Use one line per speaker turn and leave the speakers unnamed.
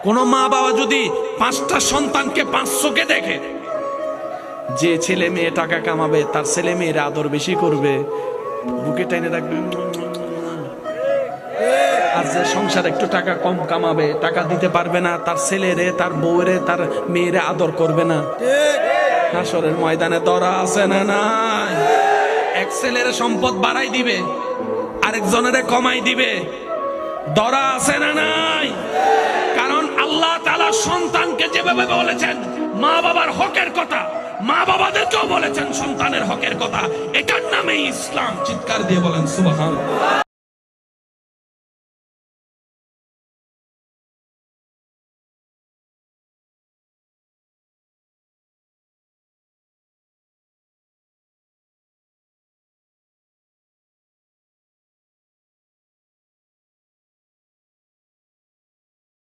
কোন মা বাবা যদি 5টা সন্তানকে 500কে দেখে, যে ছেলে মেয়ে টাকা কামাবে তার ছেলে মেয়ের আদর বেশি করবে, বুকে টেনে রাখবে, আর যে সংসার একটু টাকা কম কামাবে, টাকা দিতে পারবে না, তার ছেলেরে তার বউরে তার মেয়েরে আদর করবে না। হাসরের ময়দানে ধরা আছে না নাই? এক ছেলের সম্পদ বাড়াই দিবে, আরেকজনের কমাই দিবে, ধরা আছে না নাই? কারণ আল্লাহ তাআলা সন্তানকে যেভাবে বলেছেন মা বাবার হকের কথা, মা বাবাদেরকেও বলেছেন সন্তানের হকের কথা। এটার নামে ইসলাম। চিৎকার দিয়ে বলেন সুবহানাল্লাহ।